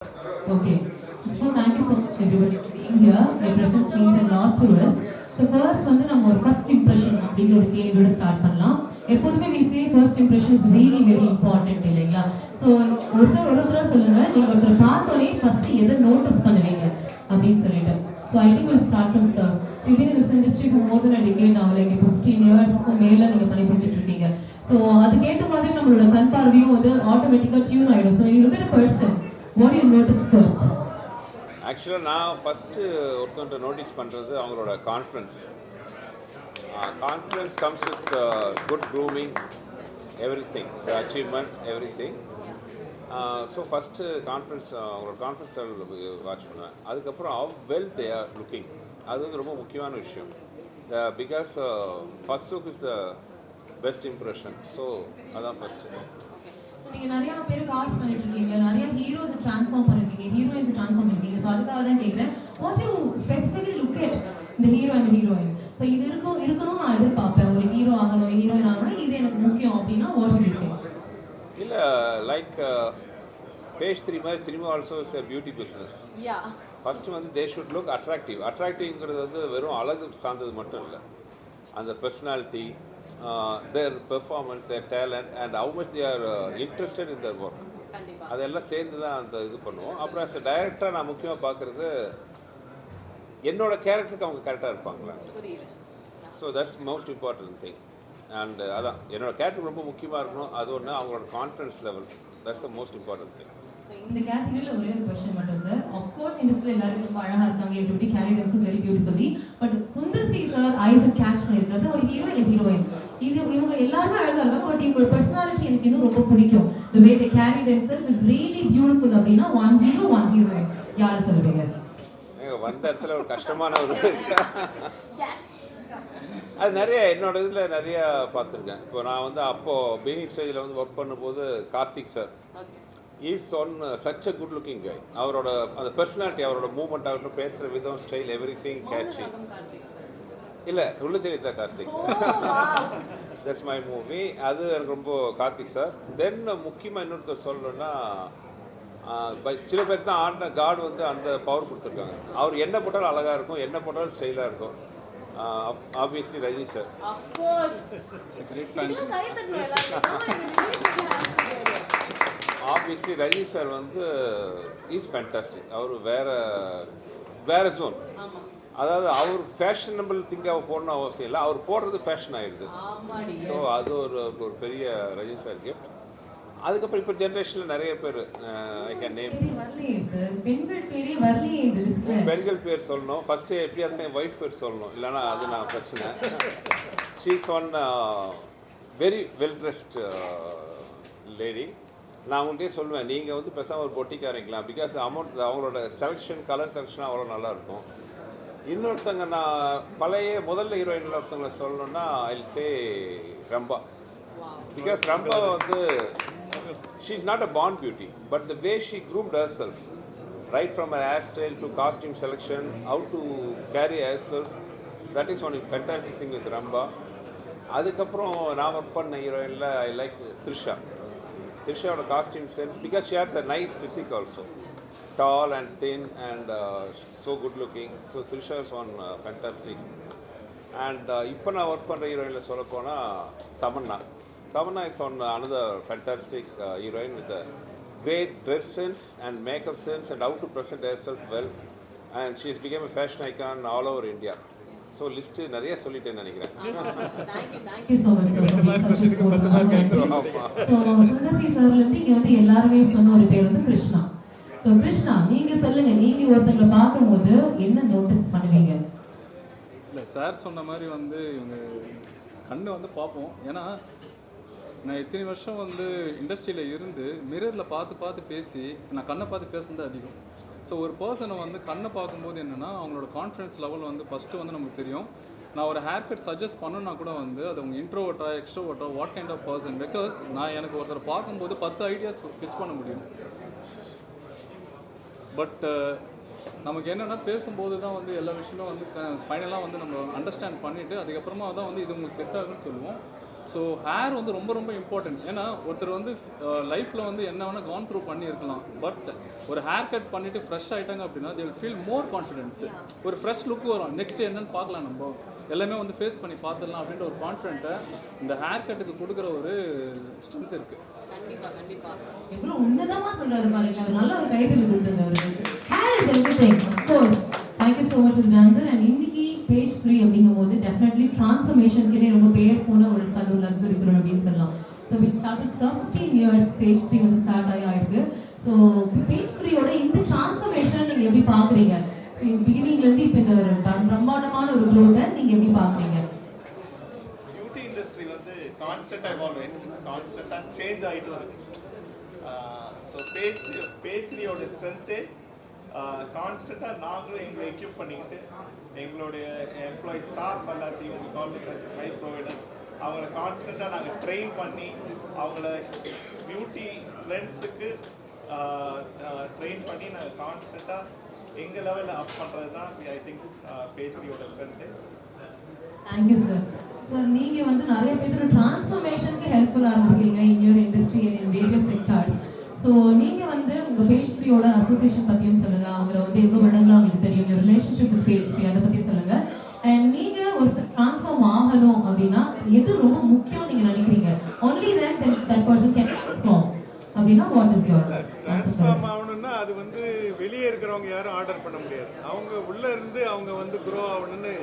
Okay. So thank you so much everybody for being here. Your presence means a lot to us. So first வந்து நம்ம ஒரு first impression அப்படிங்கிற ஒரு கேள்வியோட start பண்ணலாம். எப்போதுமே we say first impression is really very important இல்லைங்களா? So ஒருத்தரா சொல்லுங்க, நீங்க ஒருத்தர் பார்த்தோனே first எதை நோட்டீஸ் பண்ணுவீங்க அப்படின்னு சொல்லிட்டு. So I think we'll start from sir. So you've been in this industry for more than a decade now, like 15 yearsக்கு மேல நீங்க பணிபுரிஞ்சிட்டு இருக்கீங்க. So அதுக்கேற்ற மாதிரி நம்மளோட கண் பார்வையும் வந்து ஆட்டோமேட்டிக்கா டியூன் ஆயிடும். So you look at a person, what do you notice first? ஆக்சுவலாக நான் ஃபஸ்ட்டு ஒருத்தவன்ட்ட நோட்டீஸ் பண்ணுறது அவங்களோட confidence. Confidence comes with good grooming, everything, achievement, everything. So first confidence, அவங்களோட கான்ஃபிடன்ஸ் லெவல் வாட்ச் பண்ணுவேன். அதுக்கப்புறம் how well they are looking, அது வந்து ரொம்ப முக்கியமான விஷயம். Because first look is the best impression. So அதான் ஃபஸ்ட்டு. நீங்க நிறைய பேர் காஸ்ட் பண்ணிட்டு இருக்கீங்க, நிறைய ஹீரோஸ் ட்ரான்ஸ்ஃபார்ம் பண்ணிருக்கீங்க, ஹீரோயின்ஸ் ட்ரான்ஸ்ஃபார்ம் பண்ணிருக்கீங்க. சோ அதுக்காக தான் கேக்குறேன், what you specifically look at the hero and heroine. So இது இருக்கணும் நான் எதிர்பார்ப்பேன், ஒரு ஹீரோ ஆகணும், ஹீரோயின் ஆகணும், இது எனக்கு முக்கியம் அப்படின்னா வாட் யூ சே? இல்ல லைக் பேஜ் 3 மாதிரி cinema also is a beauty business. First வந்து தே ஷுட் லுக் அட்ராக்டிவ். அட்ராக்டிவ்ங்கிறது வந்து வெறும் அழகு சார்ந்தது மட்டும் இல்லை, அந்த personality, their performance, their talent and how much they are interested in their work, அதெல்லாம் சேர்ந்து தான் அந்த இது பண்ணுவோம். அப்புறம் as a director நான் முக்கியமாக பார்க்குறது என்னோட கேரக்டருக்கு அவங்க கரெக்டாக இருப்பாங்களா. So that's most important thing. And அதான் என்னோட கேரக்டர் ரொம்ப முக்கியமாக இருக்கணும். அது ஒன்று, அவங்களோட confidence level, that's the most important thing. இந்த கேட்டகரியில ஒரே ஒரு क्वेश्चन மட்டும் சார். ஆஃப் கோர்ஸ் இண்டஸ்ட்ரியில எல்லாரும் ரொம்ப அழகா இருக்காங்க, everybody carry themselves very beautifully, but Sundar C sir I have catch பண்ணிருக்காரு ஒரு ஹீரோ இல்ல ஹீரோயின். இது இவங்க எல்லாரும் அழகா இருக்காங்க, பட் இவங்க பர்சனாலிட்டி எனக்கு இன்னும் ரொம்ப பிடிக்கும். the way they carry themselves is really beautiful அப்படினா one hero one heroine யார் சொல்லுவீங்க? வந்த இடத்துல ஒரு கஷ்டமான ஒரு அது நிறைய என்னோட இதில் நிறைய பார்த்துருக்கேன். இப்போ நான் வந்து அப்போது பீனி ஸ்டேஜில் வந்து ஒர்க் பண்ணும்போது Karthik sir is one such a good looking guy. அவரோட அந்த பர்சனாலிட்டி, அவரோட மூவ்மெண்ட் ஆகட்டும், பேசுகிற விதம், ஸ்டைல், எவ்ரி திங் கேட்சி. இல்லை உள்ள தெரியுதா கார்த்திக், தட்ஸ் மை மூவி. அது எனக்கு ரொம்ப கார்த்திக் சார். தென் முக்கியமாக இன்னொருத்தர் சொல்லணும்னா, சில பேர் தான் ஆடின காட் வந்து அந்த பவர் கொடுத்துருக்காங்க. அவர் என்ன போட்டாலும் அழகாக இருக்கும், என்ன போட்டாலும் ஸ்டைலாக இருக்கும். Obviously Rajini sir. Obviously Rajini sir வந்து இஸ் ஃபேண்டாஸ்டிக். அவர் வேற ஜோன். அதாவது அவர் ஃபேஷனபிள் திங்காக போடணும் அவசியம் இல்லை, அவர் போடுறது ஃபேஷன் ஆகிடுது. ஸோ அது ஒரு பெரிய ரஜினி சார் கிஃப்ட். அதுக்கப்புறம் இப்போ ஜென்ரேஷனில் நிறைய பேர் ஐ கேன் நேம். பெண்கள் பேர் சொல்லணும் ஃபஸ்ட்டு, எப்படியா இருந்தால் என் ஒய்ஃப் பேர் சொல்லணும், இல்லைனா அது நான் பிரச்சனை. She is one very well dressed lady. நான் அவங்கள்ட்டே சொல்லுவேன், நீங்கள் வந்து பேசாமல் ஒரு பொட்டிக்காரங்களா, பிகாஸ் அமௌண்ட் அவங்களோட செலெக்ஷன், கலர் செலெக்ஷன் அவ்வளோ நல்லாயிருக்கும். இன்னொருத்தங்க நான் பழைய முதல்ல ஹீரோயினில் ஒருத்தவங்களை சொல்லணுன்னா I will say Rambha. Because Rambha வந்து she is not a born beauty, but the way she groomed herself, right from her hairstyle to costume selection, how to carry herself, that is one fantastic thing with Ramba. அதுக்கப்புறம் நான் work பண்ண ஹீரோயினில் I like த்ரிஷாவோட costume sense, because she had the nice physique also, tall and thin and so good looking. So Trisha is one fantastic. And இப்போ நான் work பண்ணுற ஹீரோயினில் சொல்ல போனால் Tamanna is on another fantastic heroine with a great dress sense and makeup sense and how to present herself well, and she has become a fashion icon all over India. So list நிறைய சொல்லிட்டேன்னு நினைக்கிறேன். Thank you so much sir for being such a support. So Sundar C சார்ல இருந்து இங்க வந்து எல்லாரும் சொன்ன ஒரு பேர் வந்து கிருஷ்ணா. So கிருஷ்ணா, நீங்க சொல்லுங்க, நீங்க ஒருத்தங்களை பார்க்கும்போது என்ன நோட்டீஸ் பண்ணுவீங்க? இல்லை சார் சொன்ன மாதிரி வந்து இவங்க கண்ணு வந்து பார்ப்போம். ஏன்னா நான் இத்தனை வருஷம் வந்து இண்டஸ்ட்ரியில் இருந்து மிரரில் பார்த்து பேசி நான் கண்ணை பார்த்து பேசுனது அதிகம். ஸோ ஒரு பர்சனை வந்து கண்ணை பார்க்கும்போது என்னென்னா அவங்களோட கான்ஃபிடன்ஸ் லெவல் வந்து ஃபஸ்ட்டு வந்து நமக்கு தெரியும். நான் ஒரு ஹேர் கட் சஜஸ்ட் பண்ணணுன்னா கூட வந்து அது அவங்க இன்ட்ரோவர்ட்டா எக்ஸ்ட்ரோவர்ட்டா what kind of person, because நான் எனக்கு ஒருத்தர் பார்க்கும்போது 10 ஐடியாஸ் பிச் பண்ண முடியும். பட் நமக்கு என்னென்னா பேசும்போது தான் வந்து எல்லா விஷயமும் வந்து ஃபைனலாக வந்து நம்ம அண்டர்ஸ்டாண்ட் பண்ணிவிட்டு அதுக்கப்புறமா தான் வந்து இது உங்களுக்கு செட் ஆகுன்னு சொல்லுவோம். ஸோ ஹேர் வந்து ரொம்ப ரொம்ப இம்பார்ட்டன்ட். ஏன்னா ஒருத்தர் வந்து லைஃப்பில் வந்து என்ன வேணால் கான் த்ரூ பண்ணியிருக்கலாம், பட் ஒரு ஹேர் கட் பண்ணிவிட்டு ஃப்ரெஷ் ஆகிட்டாங்க அப்படின்னா they will feel more confidence. ஒரு ஃப்ரெஷ் லுக் வரும், நெக்ஸ்ட் என்னன்னு பார்க்கலாம், நம்ம எல்லாமே வந்து ஃபேஸ் பண்ணி பார்த்துடலாம் அப்படின்ற ஒரு கான்ஃபிடென்ட்டை இந்த ஹேர் கட்டுக்கு கொடுக்குற ஒரு ஸ்ட்ரென்த் இருக்குது. எவ்வளோ உன்னதமா சொல்றாரு பாருங்க, அவர் நல்ல ஒரு கைதல் கொடுத்துருங்க அவருக்கு. Hair is everything, of course. Thank you so much for the answer. And இன்னைக்கு page 3 அப்படிங்கும்போது definitely transformation-க்கு ரொம்ப பேர் போன ஒரு சலூன் லக்ஸரி சலூன் அப்படின்னு சொல்லலாம். So we started 15 years page 3 வந்து ஸ்டார்ட் ஆயிருக்கு. So page 3 ஓட இந்த transformation நீங்க எப்படி பாக்குறீங்க? பிகினிங்ல இருந்து இப்போ இந்த ஒரு பிரம்மாண்டமான ஒரு growth-ஐ நீங்க எப்படி பாக்குறீங்க? பியூட்டி இண்டஸ்ட்ரி வந்து கான்ஸ்டன்டாக எவால்வ் ஆகிட்டு கான்ஸ்டன்டாக சேஞ்ச் ஆகிட்டு வருது. ஸோ பேஜ் 3யோட ஸ்ட்ரென்த்து கான்ஸ்டன்ட்டாக நாங்களும் எங்களை எக்யூப் பண்ணிக்கிட்டு எங்களுடைய எம்ப்ளாயி ஸ்டாஃப் எல்லாத்தையும் கான்ஃபிடன்ஸ் ஸ்மைல் ப்ரொவைடர்ஸ் அவங்கள கான்ஸ்டன்ட்டாக நாங்கள் ட்ரெயின் பண்ணி அவங்கள பியூட்டி ட்ரெண்ட்ஸுக்கு ட்ரெயின் பண்ணி நாங்கள் கான்ஸ்டன்ட்டாக எங்கள் லெவலில் அப் பண்ணுறது தான் ஐ திங்க் பேஜ் 3யோட ஸ்ட்ரென்த்து. Thank you sir. சார் நீங்கள் வந்து நிறைய பேர் டிரான்ஸ்ஃபர்மேஷனுக்கு ஹெல்ப்ஃபுல்லாக இருந்திருக்கீங்க in your industry and in various sectors. So நீங்கள் வந்து உங்கள் பேஜ் 3யோட அசோசியேஷன் பற்றியும் சொல்லுங்கள், அவங்கள வந்து எவ்வளோ இடங்களும் அவங்களுக்கு தெரியும், உங்கள் ரிலேஷன்ஷிப் வித் பேஜ் 3 அதை பற்றி சொல்லுங்கள். அண்ட் நீங்கள் ஒருத்தர் ட்ரான்ஸ்ஃபார்ம் ஆகணும் அப்படின்னா எது ரொம்ப முக்கியம் நீங்கள் நினைக்கிறீங்க? Only then that person can transform அப்படின்னா வாட் இஸ் யுவர் ட்ரான்ஸ்ஃபார்ம் ஆகணும்னா அது வந்து வெளியே இருக்கிறவங்க யாரும் ஆர்டர் பண்ண முடியாது. அவங்க உள்ளே இருந்து அவங்க வந்து க்ரோ ஆகணும்னு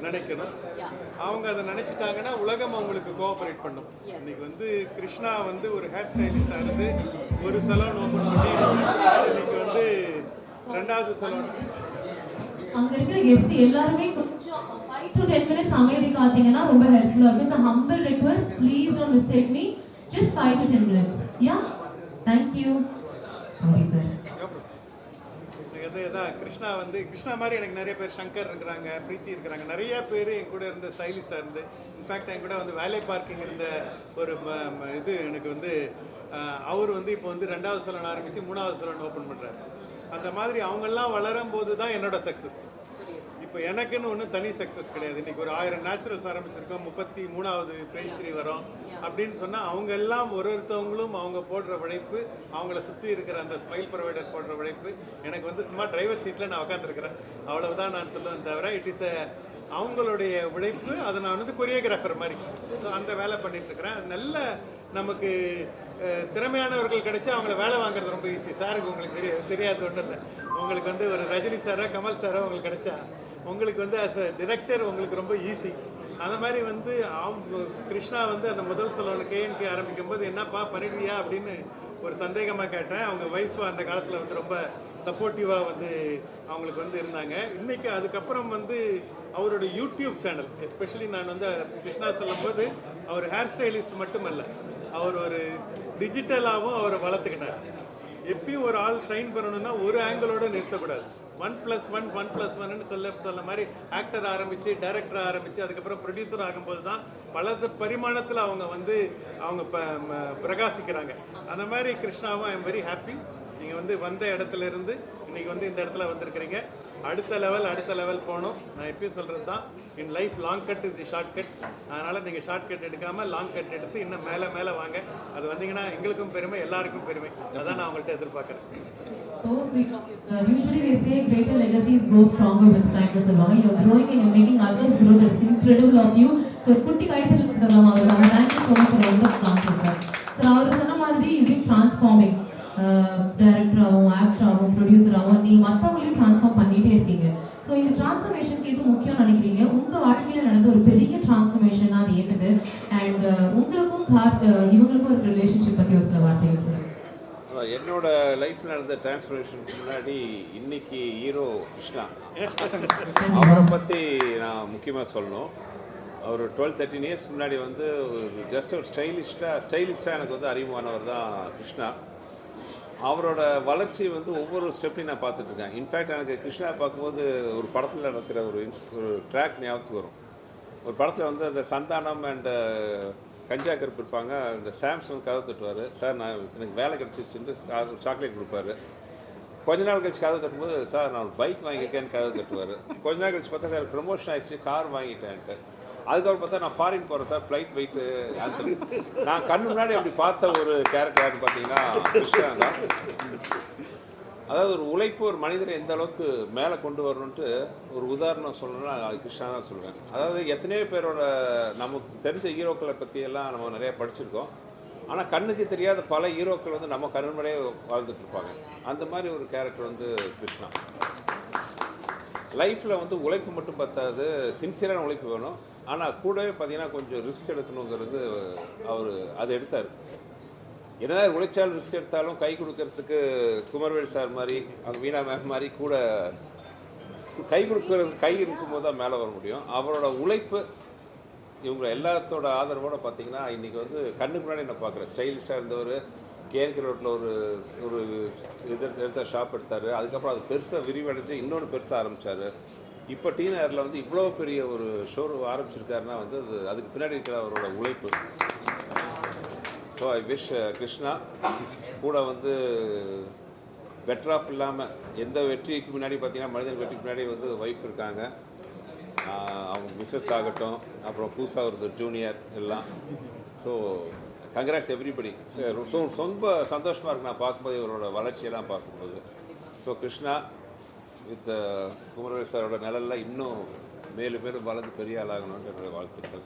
நினைக்கணும். அவங்க அதை நினைச்சிட்டாங்கன்னா உலகம் அவங்களுக்கு கோஆபரேட் பண்ணும். இன்னைக்கு வந்து கிருஷ்ணா வந்து ஒரு ஹேர் ஸ்டைலிஸ்டாக இருந்து ஒரு சலூன் ஓப்பன் பண்ணி இன்னைக்கு வந்து 2வது சலூன். அங்க இருக்கிற கெஸ்ட் எல்லாருமே கொஞ்சம் 5 to 10 minutes அமைதி காத்தீங்கன்னா ரொம்ப ஹெல்ப்ஃபுல்லா இருக்கும். It's a humble request, please don't mistake me, just 5 to 10 minutes. Yeah, thank you. Sorry sir. Krishna வந்து கிருஷ்ணா மாதிரி எனக்கு நிறைய பேர் சங்கர் இருக்கிறாங்க, பிரீத்தி இருக்கிறாங்க, நிறைய பேர் என் கூட இருந்த ஸ்டைலிஸ்டாக இருந்து இன்ஃபேக்ட் என் கூட வந்து வேலை பார்க்கிங் இருந்த ஒரு இது எனக்கு வந்து அவர் வந்து இப்போ வந்து 2வது சலூன் ஆரம்பித்து 3வது சலூன் ஓப்பன் பண்ணுறாரு. அந்த மாதிரி அவங்கெல்லாம் வளரும் போது தான் என்னோட சக்ஸஸ். இப்போ எனக்குன்னு ஒன்றும் தனி சக்ஸஸ் கிடையாது. இன்றைக்கி ஒரு 1000 நேச்சுரல்ஸ் ஆரம்பிச்சிருக்கோம், 33வது பேஜ் 3 வரோம் அப்படின்னு சொன்னால் அவங்க எல்லாம் ஒருத்தவங்களும் அவங்க போடுற உழைப்பு, அவங்கள சுற்றி இருக்கிற அந்த ஸ்மைல் ப்ரொவைடர் போடுற உழைப்பு. எனக்கு வந்து சும்மா டிரைவர் சீட்டில் நான் உட்காந்துருக்கிறேன், அவ்வளவுதான் நான் சொல்லுவேன் தவிர இட் இஸ் அவங்களுடைய உழைப்பு. அதை நான் வந்து கொரியோகிராஃபர் மாதிரி ஸோ அந்த வேலை பண்ணிகிட்ருக்கிறேன். அது நல்ல நமக்கு திறமையானவர்கள் கிடைச்சா அவங்கள வேலை வாங்குறது ரொம்ப ஈஸி. சாருக்கு உங்களுக்கு தெரியாது ஒன்றும் இல்லை. உங்களுக்கு வந்து ஒரு ரஜினி சாரோ கமல் சாரோ உங்களுக்கு கிடைச்சா உங்களுக்கு வந்து ஆஸ் அ டிரெக்டர் உங்களுக்கு ரொம்ப ஈஸி. அந்த மாதிரி வந்து கிருஷ்ணா வந்து அந்த முதல் சலூன் கேஎன்பி ஆரம்பிக்கும் போது என்னப்பா பண்ணிடுவியா அப்படின்னு ஒரு சந்தேகமாக கேட்டேன். அவங்க ஒய்ஃப் அந்த காலத்தில் வந்து ரொம்ப சப்போர்ட்டிவாக வந்து அவங்களுக்கு வந்து இருந்தாங்க. இன்றைக்கி அதுக்கப்புறம் வந்து அவரோட யூடியூப் சேனல் எஸ்பெஷலி நான் வந்து கிருஷ்ணா சொல்லும்போது அவர் ஹேர் ஸ்டைலிஸ்ட் மட்டுமல்ல, அவர் ஒரு டிஜிட்டலாகவும் அவரை வளர்த்துக்கிட்டார். எப்பயும் ஒரு ஆள் ஷைன் பண்ணணும்னா ஒரு ஆங்கிளோட நிறுத்தக்கூடாது. 1+1 1+1ன்னு சொல்ல மாதிரி ஆக்டர் ஆரம்பித்து டைரக்டர் ஆரம்பித்து அதுக்கப்புறம் ப்ரொடியூசர் ஆகும்போது தான் பல பரிமாணத்தில் அவங்க வந்து அவங்க பிரகாசிக்கிறாங்க. அந்த மாதிரி கிருஷ்ணாவும் ஐ எம் வெரி ஹாப்பி. நீங்கள் வந்து வந்த இடத்துல இருந்து இன்றைக்கி வந்து இந்த இடத்துல வந்திருக்கிறீங்க. அடுத்த லெவல் போகணும். நான் எப்பயும் சொல்கிறது தான், in life long cut is the short cut. அதனால் நீங்கள் ஷார்ட் கட் எடுக்காமல் லாங் கட் எடுத்து இன்னும் மேலே வாங்க. அது வந்தீங்கன்னா எங்களுக்கும் பெருமை, எல்லாருக்கும் பெருமை. அதான் நான் அவங்கள்ட்ட எதிர்பார்க்குறேன். So sweet of you, sir. Usually they say greater legacies grow stronger with time. சொல்லுவாங்க. You're growing and you're making others grow. That's incredible of you. So குட்டி கைத்தல் கொடுத்துடலாம் அவருக்கு. Thank you so much for all the answers, sir. Sir, அவர் சொன்ன மாதிரி you been transforming. டைரக்டராகவும் ஆக்டராகவும் ப்ரொடியூசராகவும் நீங்கள் மற்றவங்களையும் transform பண்ணிகிட்டே இருக்கீங்க. So இந்த ட்ரான்ஸ்ஃபர்மேஷனுக்கு எது முக்கியம் நினைக்கிறீங்க? உங்கள் வாழ்க்கையில் நடந்த ஒரு பெரிய ட்ரான்ஸ்ஃபர்மேஷன் அது என்னது? அண்ட் உங்களுக்கும் இவங்களுக்கும் ஒரு ரிலேஷன்ஷிப் பற்றி ஒரு சில வார்த்தைகள் சார். என்னோட லைஃப்பில் நடந்த டிரான்ஸ்ஃபர்மேஷனுக்கு முன்னாடி இன்னைக்கு ஹீரோ கிருஷ்ணா அவரை பற்றி நான் முக்கியமாக சொல்லணும். அவர் 12-13 இயர்ஸ் முன்னாடி வந்து ஜஸ்ட் ஒரு ஸ்டைலிஸ்டாக எனக்கு வந்து அறிமுகமானவர் தான் கிருஷ்ணா. அவரோட வளர்ச்சி வந்து ஒவ்வொரு ஸ்டெப்லையும் நான் பார்த்துட்ருக்கேன். இன்ஃபேக்ட் எனக்கு கிருஷ்ணா பார்க்கும்போது ஒரு படத்தில் நடக்கிற ஒரு ட்ராக் ஞாபகத்துக்கு வரும். ஒரு படத்தில் வந்து அந்த சந்தானம் அண்ட் கஞ்சா கருப்பு இருப்பாங்க. அந்த சாம்ஸ் வந்து கதவு தட்டுவார். சார் எனக்கு வேலை கிடச்சிருச்சுன்னு சாக்லேட் கொடுப்பாரு. கொஞ்ச நாள் கழிச்சு கதவு தட்டும்போது சார் நான் ஒரு பைக் வாங்கியிருக்கேன்னு கதவு தட்டுவார். கொஞ்ச நாள் கழிச்சு பார்த்தா சார் ப்ரொமோஷன் ஆகிடுச்சு, கார் வாங்கிட்டேன்ட்டு. அதுக்கப்புறம் பார்த்தா நான் ஃபாரின் போகிறேன் சார், ஃப்ளைட் வெயிட்டு. அந்த நான் கண்ணு முன்னாடி அப்படி பார்த்த ஒரு கேரக்டர் யாருன்னு பார்த்தீங்கன்னா கிருஷ்ணா தான். அதாவது ஒரு உழைப்பு ஒரு மனிதரை எந்த அளவுக்கு மேலே கொண்டு வரணுன்ட்டு ஒரு உதாரணம் சொல்லணும்னா அது கிருஷ்ணா தான் சொல்லுவேன். அதாவது எத்தனையோ பேரோட நமக்கு தெரிஞ்ச ஹீரோக்களை பற்றியெல்லாம் நம்ம நிறையா படிச்சிருக்கோம். ஆனால் கண்ணுக்கு தெரியாத பல ஹீரோக்கள் வந்து நம்ம கண்ணு முன்னாடியே வாழ்ந்துட்டு இருப்பாங்க. அந்த மாதிரி ஒரு கேரக்டர் வந்து கிருஷ்ணா. லைஃப்பில் வந்து உழைப்பு மட்டும் பத்தாது, சின்சியரான உழைப்பு வேணும். ஆனால் கூடவே பார்த்தீங்கன்னா கொஞ்சம் ரிஸ்க் எடுக்கணுங்கிறது அவர் அதை எடுத்தார். என்ன உழைச்சாலும் ரிஸ்க் எடுத்தாலும் கை கொடுக்கறதுக்கு குமரவேல் சார் மாதிரி, அவங்க வீணா மேம் மாதிரி கூட கை கொடுக்கறது கை இருக்கும்போது தான் மேலே வர முடியும். அவரோட உழைப்பு இவங்க எல்லாத்தோட ஆதரவோடு பார்த்தீங்கன்னா இன்றைக்கி வந்து கண்ணுக்கு முன்னாடி என்ன பார்க்குறேன். ஸ்டைலிஷ்டாக இருந்தவர் கேஎன்கே ரோட்டில் ஒரு எடுத்த ஷாப் எடுத்தார். அதுக்கப்புறம் அது பெருசாக விரிவடைஞ்சு இன்னொன்று பெருசாக ஆரம்பித்தார். இப்போ டி நகரில் வந்து இவ்வளோ பெரிய ஒரு ஷோரூம் ஆரம்பிச்சிருக்காருன்னா வந்து அதுக்கு பின்னாடி இருக்கிற அவரோட உழைப்பு. ஸோ ஐ விஷ் கிருஷ்ணா கூட வந்து பெட்டர் ஆஃப் இல்லாமல் எந்த வெற்றிக்கு முன்னாடி பார்த்தீங்கன்னா மனிதன் வெற்றிக்கு முன்னாடி வந்து ஒய்ஃப் இருக்காங்க, அவங்க மிஸ்ஸஸ் ஆகட்டும், அப்புறம் புதுசாக ஒரு ஜூனியர் எல்லாம். So congrats everybody. ரொம்ப சந்தோஷமாக இருக்கு நான் பார்க்கும்போது இவரோட வளர்ச்சியெல்லாம் பார்க்கும்போது. ஸோ கிருஷ்ணா வித் குமரவேல் சாரோட நிழலில் இன்னும் மேலும் மேலும் வளர்ந்து பெரிய ஆளாகணுன்ற என்னோட வாழ்த்துக்கள்.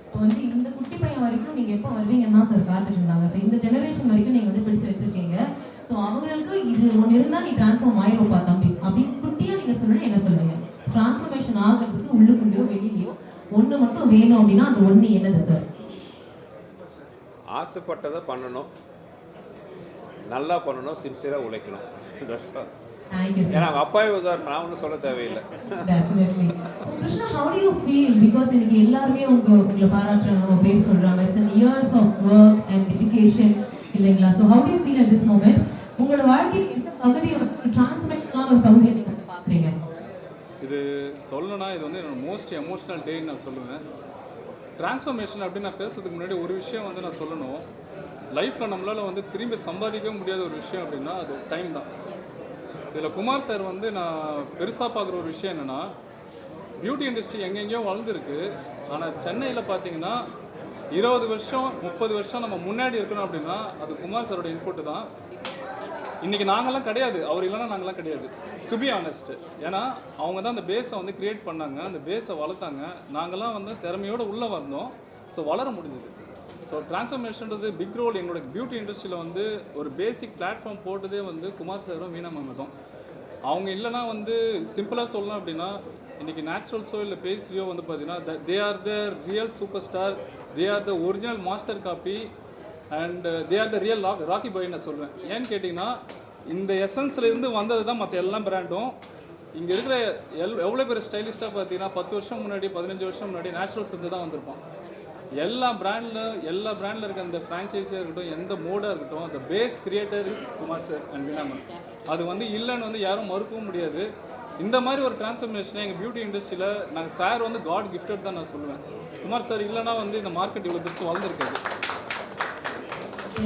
இப்போ வந்து இந்த குட்டி பையன் வரைக்கும் நீங்கள் எப்போ வருவீங்கன்னா சார் பார்த்துட்டு இருந்தாங்க. ஸோ இந்த ஜெனரேஷன் வரைக்கும் நீங்கள் வந்து பிடிச்சி வச்சிருக்கீங்க. ஸோ அவங்களுக்கு இது ஒன்று இருந்தால் நீ டிரான்ஸ்ஃபார்ம் ஆயிருப்பா தம்பி அப்படின்னு குட்டியாக நீங்கள் சொல்லணும், என்ன சொல்லுவீங்க? டிரான்ஸ்ஃபர்மேஷன் ஆகிறதுக்கு உள்ளுக்குள்ளேயோ வெளியிலையோ ஒன்று மட்டும் வேணும் அப்படின்னா அது ஒன்று என்னது சார்? ஆசைப்பட்டதை பண்ணணும், நல்லா பண்ணணும், சின்சியராக உழைக்கணும். ஏன்னா அவங்க அப்பாவே உதாரணம், நான் ஒன்றும் சொல்ல தேவையில்லை. Definitely. So Krishna, how do you feel? Because இன்னைக்கு எல்லாருமே உங்களை பாராட்டுறாங்க, உங்க பேர் சொல்றாங்க. It's an years of work and dedication இல்லைங்களா? So how do you feel at this moment? உங்களோட வாழ்க்கையில் இந்த பகுதி வந்து டிரான்ஸ்ஃபர்மேஷனான ஒரு பகுதியை நீங்க பார்க்குறீங்க. இது சொல்லணும்னா இது வந்து என்னோட மோஸ்ட் எமோஷனல் டேன்னு நான் சொல்லுவேன். டிரான்ஸ்ஃபர்மேஷன் அப்படின்னு நான் பேசுறதுக்கு முன்னாடி ஒரு விஷயம் வந்து நான் சொல்லணும். லைஃப்பில் நம்மளால் வந்து திரும்பி சம்பாதிக்க முடியாத ஒரு விஷயம் அப்படின்னா அது டைம் தான். இதில் குமார் சார் வந்து நான் பெருசாக பார்க்குற ஒரு விஷயம் என்னென்னா, பியூட்டி இண்டஸ்ட்ரி எங்கெங்கேயோ வளர்ந்துருக்கு. ஆனால் சென்னையில் பார்த்தீங்கன்னா 20 வருஷம் 30 வருஷம் நம்ம முன்னாடி இருக்கணும் அப்படின்னா அது குமார் சாரோட இன்புட்டு தான். இன்றைக்கி நாங்கள்லாம் கிடையாது, அவர் இல்லைன்னா நாங்கள்லாம் கிடையாது, டு பி ஆனஸ்ட். ஏன்னா அவங்க தான் அந்த பேஸை வந்து க்ரியேட் பண்ணாங்க, அந்த பேஸை வளர்த்தாங்க. நாங்கள்லாம் வந்து திறமையோடு உள்ளே வந்தோம். ஸோ வளர முடிஞ்சுது. ஸோ டிரான்ஸ்ஃபர்மேஷன்றது பிக் ரோல். எங்களோட பியூட்டி இண்டஸ்ட்ரியில் வந்து ஒரு பேசிக் பிளாட்ஃபார்ம் போட்டதே வந்து குமார் சாரும் மீனா மேம் தான். அவங்க இல்லைனா வந்து சிம்பிளாக சொல்லலாம் அப்படின்னா இன்றைக்கி நேச்சுரல்ஸோ இல்லை பேஸ்லியோ வந்து பார்த்தீங்கன்னா they are the real super star, they are the original master copy and they are the real Rocky bhai நான் சொல்லுவேன். ஏன்னு கேட்டிங்கன்னா இந்த எசன்ஸ்லேருந்து வந்தது தான் மற்ற எல்லா பிராண்டும். இங்கே இருக்கிற எவ்வளோ பேர் ஸ்டைலிஸ்ட்டாக பார்த்தீங்கன்னா 10 வருஷம் முன்னாடி 15 வருஷம் முன்னாடி நேச்சுரல்ஸ் இருந்து தான் வந்திருப்போம். எல்லா பிராண்டில் இருக்க அந்த ஃப்ரான்ச்சைஸியாக இருக்கட்டும், எந்த மோடாக இருக்கட்டும், அந்த face creator is Kumar sir and Meena ma'am. அது வந்து இல்லைன்னு வந்து யாரும் மறுக்கவும் முடியாது. இந்த மாதிரி ஒரு டிரான்ஸ்ஃபர்மேஷனை எங்கள் பியூட்டி இண்டஸ்ட்ரியில் நாங்கள் சார் வந்து காட் கிஃப்டட் தான் நான் சொல்லுவேன். குமார் சார் இல்லைனா வந்து இந்த மார்க்கெட் இவ்வளோ பெருசு வளர்ந்துருக்காது.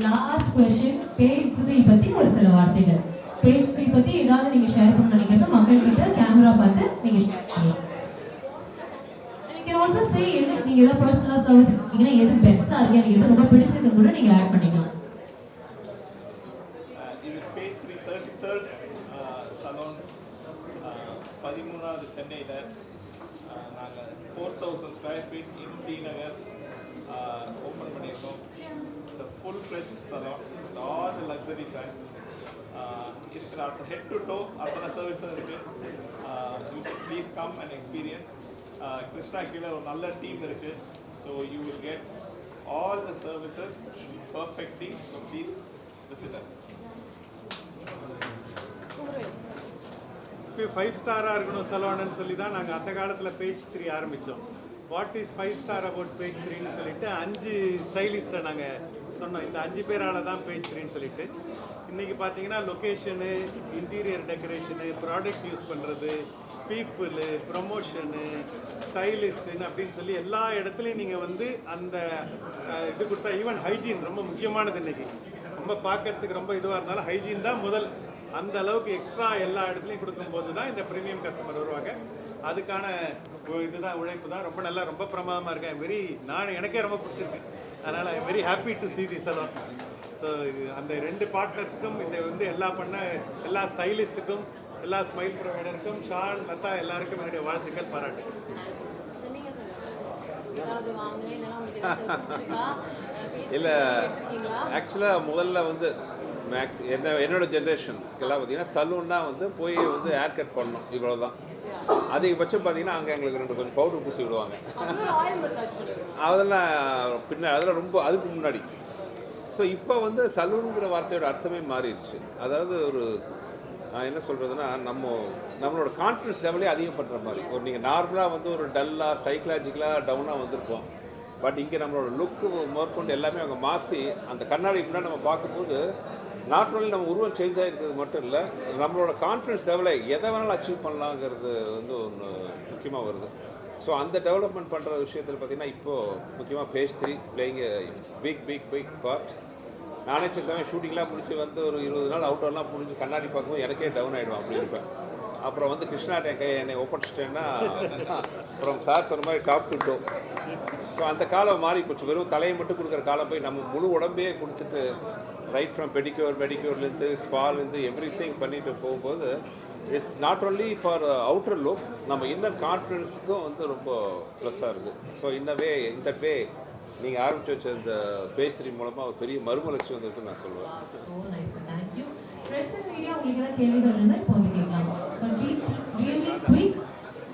லாஸ்ட் क्वेश्चन, பேஜ் 3 பற்றி ஒரு சில வார்த்தைகள். பேஜ் 3 பற்றி ஏதாவது நீங்கள் ஷேர் பண்ண நினைக்கிறத மக்கள்கிட்ட கேமரா பார்த்து நீங்கள் ஷேர் பண்ணலாம். You can also say நீங்கள் ஏதாவது பர்சனலாக சர்வீஸ் இருக்கீங்கன்னா எது பெஸ்ட்டாக இருக்கு, எனக்கு எது ரொம்ப பிடிச்சிருக்கு கூட நீங்கள் ஆட் பண்ணிக்கலாம். இது பேஜ் 33rd சலூன் 13வது சென்னையில் நாங்கள் 4000 square feet in T Nagar open பண்ணியிருக்கோம். It's a full fledge salon, all the luxury brands இருக்கிற ஹெட் டு டோ அத்தனை சர்வீஸும் இருக்குது. You please come and experience. Krishna கீழே ஒரு நல்ல டீம் இருக்குது. So you will get all the services perfectly. So please visit us. இப்போ 5 ஸ்டாராக இருக்கணும் சலூன்னு சொல்லி தான் நாங்கள் அந்த காலத்தில் பேஜ் 3 ஆரம்பித்தோம். What is 5 star about page 3ன்னு சொல்லிட்டு 5 ஸ்டைலிஸ்ட்டை நாங்கள் சொன்னோம். இந்த 5 பேரால் தான் பேஜ் 3ன்னு சொல்லிட்டு இன்றைக்கி பார்த்தீங்கன்னா location, interior decoration, product use பண்ணுறது, பீப்புளு, ப்ரொமோஷனு, ஸ்டைலிஸ்ட்டுன்னு அப்படின்னு சொல்லி எல்லா இடத்துலையும் நீங்கள் வந்து அந்த இது கொடுத்தா. ஈவன் ஹைஜீன் ரொம்ப முக்கியமானது. இன்றைக்கி ரொம்ப பார்க்கறதுக்கு ரொம்ப இதுவாக இருந்தாலும் ஹைஜீன் தான் முதல். அந்த அளவுக்கு எக்ஸ்ட்ரா எல்லா இடத்துலையும் கொடுக்கும்போது தான் இந்த ப்ரீமியம் கஸ்டமர் வருவாங்க. அதுக்கான இதுதான் உழைப்பு தான். ரொம்ப நல்லா, ரொம்ப பிரமாதமாக இருக்கேன். எனக்கே ரொம்ப பிடிச்சிருக்கு. அதனால் I very happy to see this salon. So இது அந்த 2 பார்ட்னர்ஸுக்கும், இந்த வந்து எல்லா ஸ்டைலிஸ்ட்டுக்கும், எல்லா ஸ்மைல் ப்ரொவைடருக்கும், ஷான், லதா எல்லாருக்கும் என்னுடைய வாழ்த்துக்கள், பாராட்டுகள். இல்லை, ஆக்சுவலாக முதல்ல வந்து என்னோட ஜென்ரேஷனுக்கெல்லாம் பார்த்தீங்கன்னா சலூன்னா வந்து போய் வந்து ஹேர் கட் பண்ணணும், இவ்வளோ தான். அதிகபட்சம் பார்த்தீங்கன்னா அங்கே எங்களுக்கு கொஞ்சம் பவுடர் பூசி விடுவாங்க. அதெல்லாம் அதெல்லாம் ரொம்ப அதுக்கு முன்னாடி. ஸோ இப்போ வந்து சலூனுங்கிற வார்த்தையோட அர்த்தமே மாறிடுச்சு. அதாவது நான் என்ன சொல்கிறதுனா, நம்மளோட கான்ஃபிடன்ஸ் லெவலே அதிகம் பண்ணுற மாதிரி. நீங்கள் நார்மலாக வந்து ஒரு டல்லாக சைக்கலாஜிக்கலாக டவுனாக வந்திருக்கோம். பட் இங்கே நம்மளோட லுக்கு மேற்கொண்டு எல்லாமே அவங்க மாற்றி அந்த கண்ணாடி முன்னாடி நம்ம பார்க்கும்போது நாட் ஒன்லி நம்ம உருவம் சேஞ்ச் ஆகிருக்கிறது மட்டும் இல்லை, நம்மளோட கான்ஃபிடன்ஸ் லெவலை எதை வேணாலும் அச்சீவ் பண்ணலாங்கிறது வந்து ஒன்று முக்கியமாக வருது. ஸோ அந்த டெவலப்மெண்ட் பண்ணுற விஷயத்தில் பார்த்திங்கன்னா இப்போது முக்கியமாக பேஜ் 3 பிளேயிங் பிக் பார்ட். நானே சில சமயம் ஷூட்டிங்லாம் முடிச்சு வந்து ஒரு 20 நாள் அவுட்டர்லாம் முடிஞ்சு கண்ணாடி பார்க்கும்போது எனக்கே டவுன் ஆகிடும், அப்படி இருப்பேன். அப்புறம் வந்து கிருஷ்ணாட்ட என்னை ஒப்படைச்சிட்டேன்னா அப்புறம் சார் சொன்ன மாதிரி டாப் டு டோ. ஸோ அந்த காலம் மாறி போச்சு. வெறும் தலையை மட்டும் கொடுக்குற காலம் போய் நம்ம முழு உடம்பையே கொடுத்துட்டு ரைட் ஃப்ரம் மெடிக்யூர்லேருந்து ஸ்பாலேருந்து எவ்ரி திங் பண்ணிட்டு போகும்போது it's not only for outer look, நம்ம இன்னர் கான்ஃபிடன்ஸுக்கும் வந்து ரொம்ப ப்ளஸ்ஸாக இருக்குது. ஸோ இந்த வே நீங்கள் ஆரம்பிச்சு வச்ச இந்த பேஜ் 3 மூலமாக ஒரு பெரிய மறுமலர்ச்சி வந்திருக்குன்னு நான் சொல்லுவேன். So nice, thank you. Present media உங்களுக்கு ஏதாவது கேள்விகள் இருந்தால் இப்போ வந்து கேட்கலாம். But be really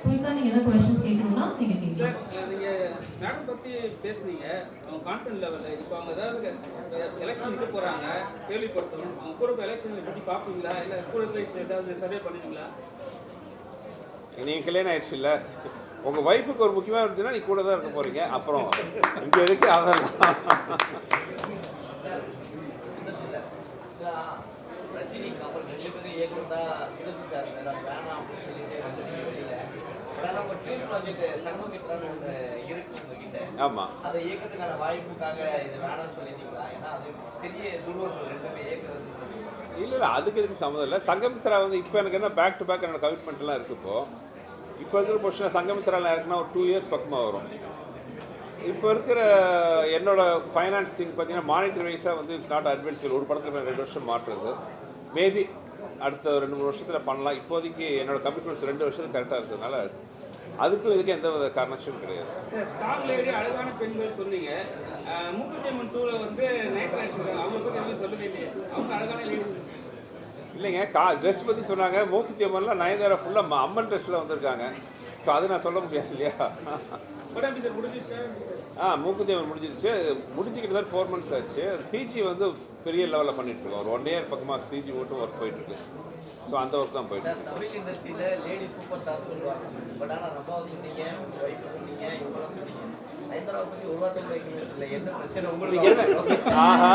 quick-ஆ நீங்கள் ஏதாவது questions கேட்கணும்னா நீங்கள் கேட்கலாம். சார், நீங்கள் மேடம் பற்றி பேசுனீங்க, அவங்க கான்ஃபிடன்ட் லெவலில். இப்போ அவங்க ஏதாவது எலெக்ஷனுக்கு போகிறாங்க, கேள்விப்படுத்தணும், அவங்க கூட இப்போ எலெக்ஷனை பற்றி பார்ப்பீங்களா, இல்லை கூட ஏதாவது சர்வே பண்ணுவீங்களா? நீங்கள் கல்யாணம் ஆயிடுச்சு இல்லை, உங்கள் ஒய்ஃபுக்கு ஒரு முக்கியமாக இருந்துச்சுன்னா நீ கூட தான் இருக்க போகிறீங்க. அப்புறம் இங்கே எதுக்கு அதெல்லாம் ரஜினி கமல் 2 பேரும் இயக்குறதா யோசிச்சாரு. அது வேணாம் அப்படின்னு சொல்லிட்டு ரஜினி வெளியில நம்ம ட்ரீம் ப்ராஜெக்ட் சங்கமித்ரான்னு ஒன்று இருக்கு உங்ககிட்ட. ஆமாம், அதை இயக்கத்துக்கான வாய்ப்புக்காக இது வேணாம்னு சொல்லிட்டீங்களா? ஏன்னா அது பெரிய துருவங்கள் 2 பேரும் இயக்குறது. இல்லை அதுக்கு எதுக்கு சம்மந்தம் இல்லை. சங்கமித்ரா வந்து இப்போ எனக்கு என்ன பேக் டு பேக் என்னோட கமிட்மெண்ட்லாம் இருக்குது. இப்போ இருக்கிற பொசிஷனில் சங்கமித்ராவில் இருக்குன்னா ஒரு 2 இயர்ஸ் பக்கமாக வரும். இப்போ இருக்கிற என்னோட ஃபைனான்சிங் பார்த்தீங்கன்னா மானிட்டரி வைஸாக வந்து இட்ஸ் நாட் அட்வான்ஸ்பிள். ஒரு படத்தில் 2 வருஷம் மாற்றுறது மேபி அடுத்த 2-3 வருஷத்தில் பண்ணலாம். இப்போதைக்கு என்னோட கமிட்மெண்ட்ஸ் 2 வருஷத்துக்கு கரெக்டாக இருக்கிறதுனால அதுக்கும் இதுக்கு எந்த வித கனெக்ஷன் கிடையாது. சார், ஸ்டார் லேடி அழகான பெண்கள் சொன்னீங்க. மூக்குத்தியம்மன் 2ல வந்து நைட் நடிச்சிருக்காங்க, அவங்க பற்றி எதுவும் சொல்லுவீங்க? அவங்க அழகான லேடி இல்லைங்க, ட்ரெஸ் பற்றி சொன்னாங்க. மூக்குத்தியம்மன்லாம் நயன்தாரா ஃபுல்லாக அம்மன் ட்ரெஸ்ஸில் வந்திருக்காங்க. ஸோ அதை நான் சொல்ல முடியாது இல்லையா. மூக்குத்தியம்மன் முடிஞ்சுக்கிட்டு தான் 4 months ஆச்சு. சிஜி வந்து பெரிய லெவலில் பண்ணிட்டுருக்கோம். ஒரு 1 year பக்கமாக சிஜி மட்டும் ஒர்க் போயிட்டுருக்கு. ஸோ அந்த ஒர்க் தான் போயிட்டு. தமிழ் இண்டஸ்ட்ரியில் லேடி சூப்பர் ஸ்டார் சொல்லுவாங்க. பட் ஆனால் நம்ம சொன்னீங்க, ஒய்ஃப் சொன்னீங்க, இப்போதான் சொன்னீங்க. நயன்தாரா பற்றி ஒரு வார்த்தை கூட இல்லை. என்ன பிரச்சனை உங்களுக்கு? ஆஹா,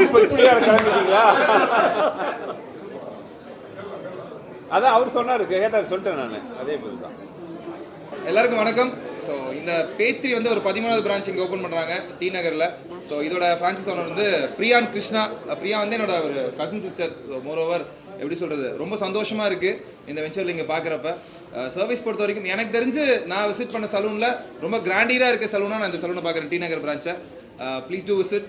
இப்போ கிளம்பிட்டீங்களா? அதான் அவர் சொன்னார், கேட்டார், சொல்லிட்டேன் நான். அதே பதில் தான். எல்லாருக்கும் வணக்கம். ஸோ இந்த பேஜ் 3 வந்து ஒரு 13வது பிரான்ச் இங்கே ஓப்பன் பண்ணுறாங்க டி நகரில். ஸோ இதோட ஃப்ரான்ச்சைஸ் ஓனர் வந்து பிரியான் கிருஷ்ணா. பிரியா வந்து என்னோட ஒரு கசின் சிஸ்டர். ஸோ மோரோவர் எப்படி சொல்கிறது, ரொம்ப சந்தோஷமாக இருக்குது இந்த வெஞ்சரில் இங்கே பார்க்குறப்ப. சர்வீஸ் பொறுத்த வரைக்கும் எனக்கு தெரிஞ்சு நான் விசிட் பண்ண சலூனில் ரொம்ப கிராண்டியராக இருக்க சலூனாக நான் இந்த சலூனை பார்க்குறேன், டி நகர் பிரான்ச்சை. Please do visit.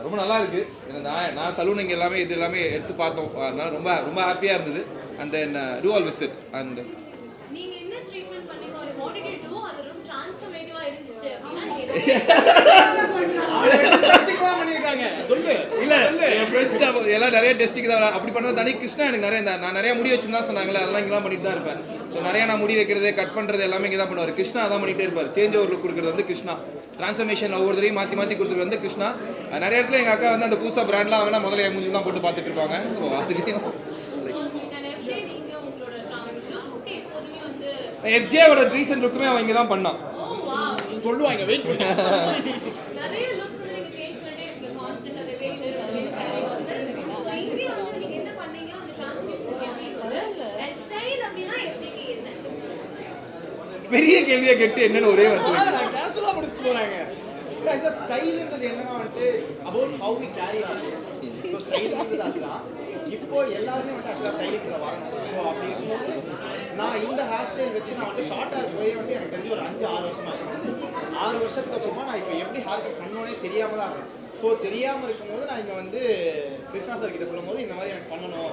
ரொம்ப நல்லா இருக்குது. ஏன்னா நான் சலூன் இங்கே எல்லாமே இது எல்லாமே எடுத்து பார்த்தோம். அதனால ரொம்ப ரொம்ப ஹாப்பியாக இருந்தது. And then do all visit. And நீங்க என்ன ட்ரீட்மெண்ட் பண்ணீங்க? ஒரு மாடிகேட்டோ அது ரொம்ப ட்ரான்ஸ்ஃபர்மேட்டிவா இருந்துச்சு அப்படினா என் ஃப்ரெண்ட்ஸ் தான் எல்லாம் நிறைய டெஸ்டிங் தான் அப்படி பண்ணது. தனி கிருஷ்ணா எனக்கு நான் நிறைய முடி வச்சுருந்தா சொன்னாங்களே, அதெல்லாம் இங்கெல்லாம் பண்ணிட்டு தான் இருப்பேன். ஸோ நிறைய நான் முடி வைக்கிறது, கட் பண்ணுறது எல்லாமே இங்கே தான் பண்ணுவார். கிருஷ்ணா அதான் பண்ணிகிட்டே இருப்பார். சேஞ்ச் ஓவர் லுக் கொடுக்குறது வந்து கிருஷ்ணா. ட்ரான்ஸ்ஃபர்மேஷன் ஒவ்வொரு தடையும் மாற்றி கொடுக்குறது வந்து கிருஷ்ணா. நிறைய இடத்துல எங்கள் அக்கா வந்து அந்த புதுசாக பிராண்ட்லாம் வேணால் முதல்ல என் மூஞ்சில் தான் போட்டு பார்த்துட்டு இருப்பாங்க. ஸோ அதுலேயும் எஃப்ஜேவோட ரீசன்ட் லுக்குமே அவன் இங்கே தான் பண்ணான் சொல்லுவாங்க. வெயிட் நிறைய லுக்ஸ் வந்து நீங்க சேஞ்ச் பண்ணிட்டே இருக்கீங்க கான்ஸ்டன்ட்டா. அதே வேல சோ இங்க வந்து நீங்க என்ன பண்ணீங்க? அந்த ட்ரான்ஸ்ஃபர்மேஷன் எப்படி இருக்கு? அண்ட் ஸ்டைல் அப்படினா எஃப்ஜேக்கு என்ன? பெரிய கேள்வியை கேட்டு என்னன்னு ஒரே வார்த்தை நான் கேஷுவலா முடிச்சு போறாங்க. गाइस ஸ்டைல்ன்றது என்னன்னா வந்து about how we carry are. So ஸ்டைல்ன்றது அதுதான். இப்போ எல்லாரும் வந்து ஸ்டைலுக்கு வரணும். சோ அப்படி இருக்கும்போது நான் இந்த ஹேர் ஸ்டைல் வச்சு நான் வந்து ஷார்ட் ஹேர் போய் வந்து எனக்கு தெரிஞ்சு ஒரு 5-6 வருஷமா இருக்கும். 6 வருஷத்துக்கு அப்புறமா நான் இப்போ எப்படி ஹேர் கட் பண்ணோன்னே தெரியாம தான் இருக்கேன். ஸோ தெரியாமல் இருக்கும்போது நான் இங்கே வந்து கிருஷ்ணா சார் கிட்ட சொல்லும் போது இந்த மாதிரி எனக்கு பண்ணணும்,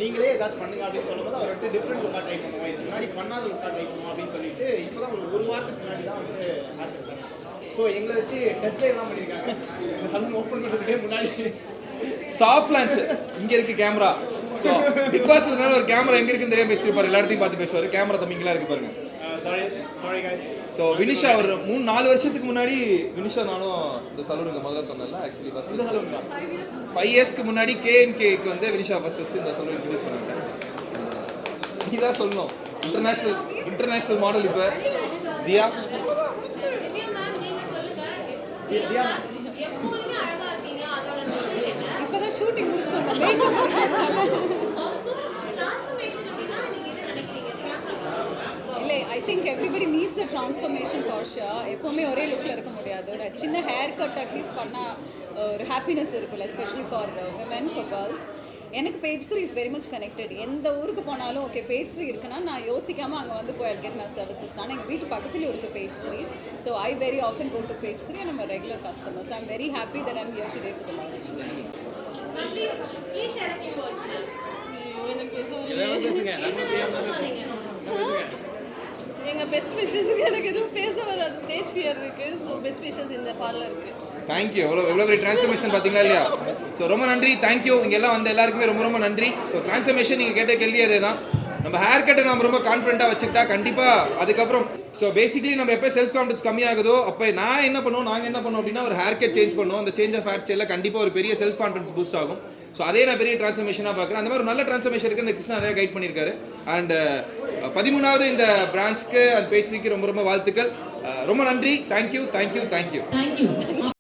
நீங்களே ஏதாச்சும் பண்ணுங்க அப்படின்னு சொல்லும்போது அவர் வந்து டிஃப்ரெண்ட் லுக்காக ட்ரை பண்ணுவோம், இதுக்கு முன்னாடி பண்ணாத லுக்காக ட்ரை பண்ணுவோம் அப்படின்னு சொல்லிட்டு இப்போ தான் ஒரு வாரத்துக்கு முன்னாடி தான் வந்து ஹேர் கட் பண்ணேன். ஸோ எங்களை வச்சு டெஸ்ட் ட்ரைவ்லாம் பண்ணியிருக்காங்க இந்த சலூன் ஓப்பன் பண்ணுறதுக்கே முன்னாடி. சாஃப்ட் லான்ச் இங்கே இருக்கு கேமரா. ஸோ பிக் பாஸ்னால ஒரு கேமரா எங்கே இருக்குன்னு தெரியாம பேசிட்டு இருப்பாரு, எல்லா இடத்தையும் பார்த்து பேசுவார். கேமரா தம்பிங்கெல்லாம் இருக்கு பாருங்க. Sorry guys. ஸோ வினிஷா ஒரு 3-4 வருஷத்துக்கு முன்னாடி வினிஷா நானும் இந்த சலூனுக்கு முதல்ல சொன்னேன்ல, ஆக்சுவலி ஃபர்ஸ்ட் இந்த சலூன் தான் 5 இயர்ஸ்க்கு முன்னாடி KNKக்கு வந்து வினிஷா ஃபர்ஸ்ட் இந்த சலூன் இன்ட்ரடியூஸ் பண்ணாங்க. நீ தான் சொல்லணும், இன்டர்நேஷனல் மாடல் இப்போ தியா. திவ்யா மேம் நீங்க சொல்லுங்க. தியா எப்போதுமே அழகா இருக்கீங்க, அதோட நோக்கம் என்ன? இப்பதான் ஷூட்டிங் முடிச்சு வந்தேன். Also, transformation அப்படின்னா நீங்க என்ன நினைக்கிறீங்க? இல்லை, I think everybody needs a transformation for sure. எப்போவுமே ஒரே லுக்கில் இருக்க முடியாது. ஒரு சின்ன ஹேர் கட் அட்லீஸ்ட் பண்ணால் ஒரு ஹாப்பினஸ் இருக்குல்ல, especially for women, for girls. எனக்கு page 3 is very much connected. எந்த ஊருக்கு போனாலும் ஓகே பேஜ் 3 இருக்குன்னா நான் யோசிக்காமல் அங்கே வந்து போய் I'll get my services. ஆனால் எங்கள் வீட்டு பக்கத்துலேயும் இருக்குது page 3. So I very often go to page 3 and I'm a regular customer. So I'm very happy that I'm here today for the launch. Please share a few words. எங்கள் best விஷஸ்க்கு எனக்கு எதுவும் பேச வராது, ஸ்டேஜ் ஃபியர் இருக்குது. So best wishes இந்த பார்லருக்கு. Thank you. எவ்வளோ பெரிய transformation பார்த்தீங்களா இல்லையா? ஸோ ரொம்ப நன்றி, தேங்க்யூ. இங்கே எல்லாம் வந்து எல்லாருக்குமே ரொம்ப நன்றி. ஸோ ட்ரான்ஸ்ஃபர்மேஷன் நீங்கள் கேட்ட கேள்வி அதே தான். நம்ம ஹேர் கட்டை நம்ம ரொம்ப கான்ஃபிடென்ட்டாக வச்சுக்கிட்டா கண்டிப்பாக அதுக்கப்புறம் ஸோ பேசிக்கலி நம்ம எப்போ செல்ஃப் கான்ஃபிடன்ஸ் கம்மியாகுதோ அப்போ நாங்கள் என்ன பண்ணுவோம் அப்படின்னா ஒரு ஹேர் கட் சேஞ்ச் பண்ணுவோம். அந்த சேஞ்ச் ஆஃப் ஹேர் ஸ்டைலில் கண்டிப்பாக ஒரு பெரிய செல்ஃப் கான்ஃபிடன்ஸ் பூஸ்ட் ஆகும். ஸோ அதே நான் பெரிய ட்ரான்ஸ்ஃபர்மேஷனாக பார்க்குறேன். அந்த மாதிரி ஒரு நல்ல ட்ரான்ஸ்ஃபர்மேஷன் இருக்குது. இந்த கிருஷ்ணா நிறைய கைட் பண்ணியிருக்காரு. அண்ட் 13வது இந்த பிரான்ச்சுக்கு அந்த பேஜ் 3க்கு ரொம்ப வாழ்த்துக்கள். ரொம்ப நன்றி. தேங்க்யூ. தேங்க்யூ.